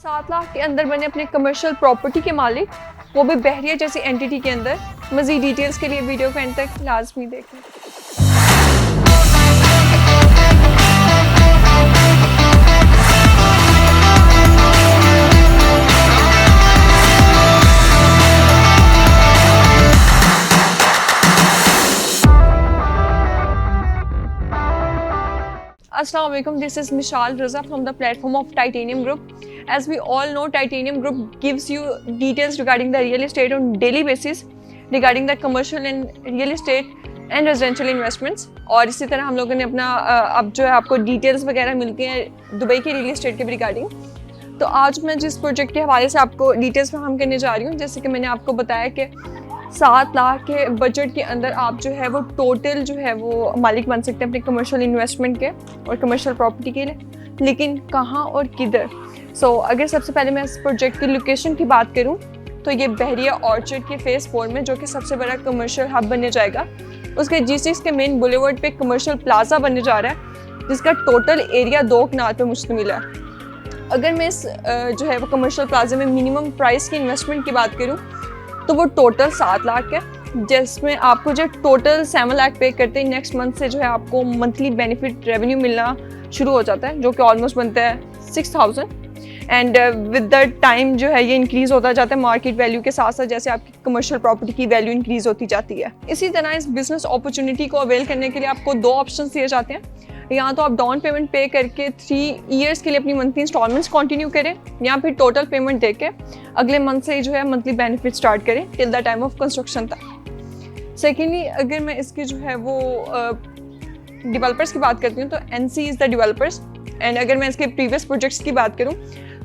7 लाख के अंदर बने अपने कमर्शियल प्रॉपर्टी के मालिक, वो भी बहरिया जैसी एंटिटी के अंदर। मज़ीद डिटेल्स के लिए वीडियो को एंड तक लाजमी देखें। Assalamu alaikum, this is Mishal Raza from the platform of Titanium Group. As we all know, Titanium Group gives you details regarding the real estate on daily basis, regarding the commercial and real estate and residential investments. और इसी तरह हम लोगों ने अपना अब जो है आपको डिटेल्स वगैरह मिलती हैं दुबई के रियल एस्टेट के रिगार्डिंग। तो आज मैं जिस प्रोजेक्ट के हवाले से आपको डिटेल्स फराहम करने जा रही हूँ, जैसे कि मैंने आपको बताया कि 7 लाख के बजट के अंदर आप जो है वो टोटल जो है वो मालिक बन सकते हैं अपने कमर्शियल इन्वेस्टमेंट के और कमर्शियल प्रॉपर्टी के लिए, लेकिन कहाँ और किधर। अगर सबसे पहले मैं इस प्रोजेक्ट की लोकेशन की बात करूँ तो ये बहरिया ऑर्चर्ड के फेज़ 4 में, जो कि सबसे बड़ा कमर्शियल हब बनने जाएगा, उसके G6 के मेन बुलेवर्ड पे कमर्शियल प्लाजा बनने जा रहा है, जिसका टोटल एरिया 2 कनाल पे मुश्तमिल है। अगर मैं इस जो है वो कमर्शियल प्लाजा में मिनिमम प्राइस की इन्वेस्टमेंट की बात करूँ तो वो टोटल 7 लाख है, जिसमें आपको जो टोटल 7 लाख पे करते हैं नेक्स्ट मंथ से जो है आपको मंथली बेनिफिट रेवेन्यू मिलना शुरू हो जाता है, जो कि ऑलमोस्ट बनता है 6000। एंड विद द टाइम जो है ये इंक्रीज़ होता जाता है मार्केट वैल्यू के साथ साथ, जैसे आपकी कमर्शियल प्रॉपर्टी की वैल्यू इंक्रीज़ होती जाती है। इसी तरह इस बिजनेस अपॉर्चुनिटी को अवेल करने के लिए आपको 2 ऑप्शन दिए जाते हैं। या तो आप डाउन पेमेंट पे करके 3 ईयर्स के लिए अपनी मंथली इंस्टॉलमेंट्स कंटिन्यू करें, या फिर टोटल पेमेंट देके अगले मंथ से जो है मंथली बेनिफिट स्टार्ट करें till the time of construction तक। सेकेंडली, अगर मैं इसकी जो है वो डेवलपर्स की बात करती हूँ तो NC is the developers. And अगर मैं इसके प्रीवियस प्रोजेक्ट्स की बात करूँ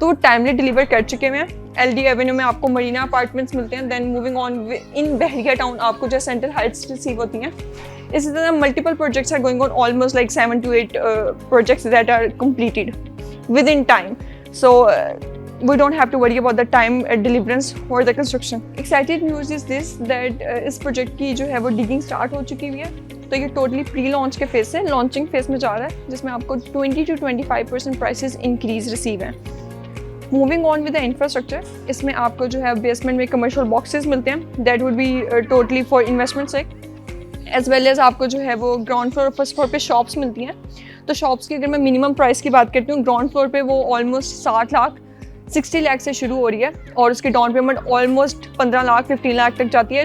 तो वो टाइमली डिलीवर कर चुके हैं। LD एवेन्यू में आपको मरीना अपार्टमेंट्स मिलते हैं। Then moving on in Bahria town आपको जो सेंट्रल हाइट्स रिसीव होती हैं। इसी तरह multiple projects are going on, almost like 7 to 8 projects that are completed within time. So we don't have to worry about the time deliverance for the construction. Excited news is this that इस project की जो है वो digging start हो चुकी हुई है। तो ये टोटली प्री लॉन्च के फेज से लॉन्चिंग फेज में जा रहा है, जिसमें आपको 20 to 25% प्राइसेस इंक्रीज रिसीव हैं। Moving on with the infrastructure, इसमें आपको जो है बेसमेंट में कमर्शियल बॉक्सेस मिलते हैं, that would be totally for investment sake, as well as आपको जो है वो ग्राउंड फ्लोर और फर्स्ट फ्लोर पे शॉप्स मिलती हैं। तो शॉप्स की अगर मैं मिनिमम प्राइस की बात करती हूँ, ग्राउंड फ्लोर पे वो ऑलमोस्ट 60 लाख से शुरू हो रही है और उसकी down payment almost 15 lakh 15 lakh तक जाती है,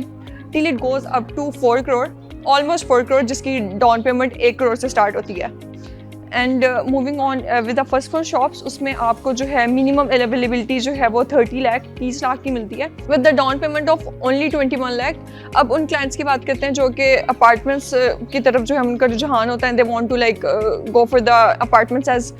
till it goes up to 4 crore, almost 4 crore, जिसकी डाउन पेमेंट 1 करोड़ से स्टार्ट होती है। And moving on with the first floor shops, उसमें आपको जो है मिनिमम अवेलेबिलिटी जो है वो 30 लाख की मिलती है with the down payment of only 21 lakh. अब उन क्लाइंट्स की बात करते हैं जो कि अपार्टमेंट्स की तरफ जो है उनका रुझान होता है, they want to like go for the apartments as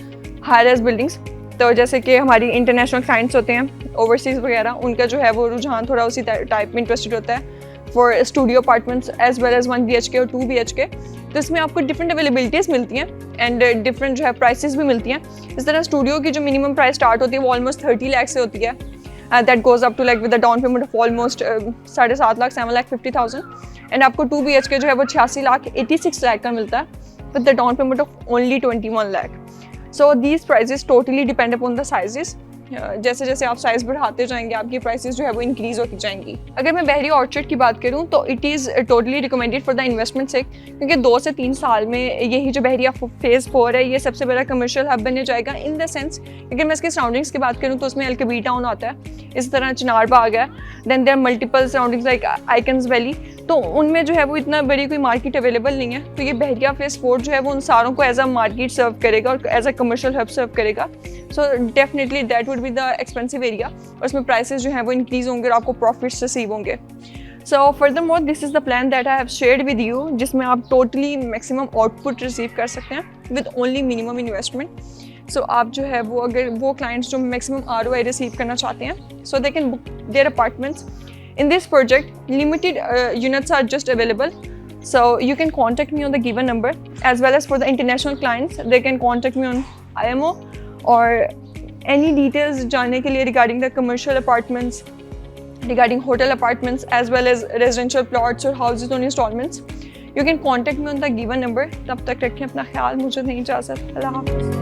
higher as buildings. तो जैसे कि हमारी इंटरनेशनल क्लाइंट्स होते हैं ओवरसीज़ वगैरह, उनका जो है वो रुझान थोड़ा उसी टाइप में इंटरेस्टेड होता है for studio apartments as well as 1 BHK और 2 BHK। तो इसमें आपको डिफरेंट अवेलेबिलिटीज़ मिलती हैं एंड डिफरेंट जो है प्राइसेस भी मिलती हैं। इस तरह स्टूडियो की जो मिनिमम प्राइस स्टार्ट होती है वो ऑलमोस्ट 30 लाख से होती है, that goes up to like with the down payment of almost 7.5 lakh 7,50,000। And आपको 2 BHK जो है वो 86 लाख 86 लाख का मिलता है with the down payment of only 21 lakh. So these prices totally depend upon the sizes. जैसे जैसे आप साइज़ बढ़ाते जाएंगे आपकी प्राइसेस जो है वो इंक्रीज़ होती जाएंगी। अगर मैं बहरिया ऑर्चर्ड की बात करूँ तो it is totally recommended for the investment sake, क्योंकि 2 से 3 साल में यही जो बहरिया फेज़ 4 है ये सबसे बड़ा कमर्शियल हब बनने जाएगा। इन द सेंस अगर मैं इसके सराउंडिंग्स की बात करूँ तो उसमें अलकबी टाउन आता है, इस तरह चिनार बाग है, then there multiple surroundings like icons valley. तो उनमें जो है वो इतना बड़ी कोई मार्केट अवेलेबल नहीं है। तो ये बहरिया फेज़ 4 जो है वो उन सारों को एज अ मार्केट सर्व करेगा और एज अ कमर्शियल हब सर्व करेगा। So definitely that would be the expensive area और उसमें प्राइसेस जो हैं वो इंक्रीज़ होंगे और आपको प्रॉफिट्स रिसीव होंगे। So further more this is the plan that I have shared with you, जिसमें आप टोटली मैक्सिमम आउटपुट रिसीव कर सकते हैं विद ओनली मिनिमम इन्वेस्टमेंट। सो आप जो है वो अगर वो क्लाइंट्स जो मैक्सिमम ROI रिसीव करना चाहते हैं, so they can book their apartments in this project. Limited units are just available, so you can contact me on the given number, as well as for the international clients they can contact me on IMO or any details जानने के लिए regarding the commercial apartments, regarding hotel apartments, as well as residential plots or houses on installments, you can contact me on the given number. तब तक रखें अपना ख्याल, मुझे नहीं इजाज़त, अल्लाह हाफ़िज़।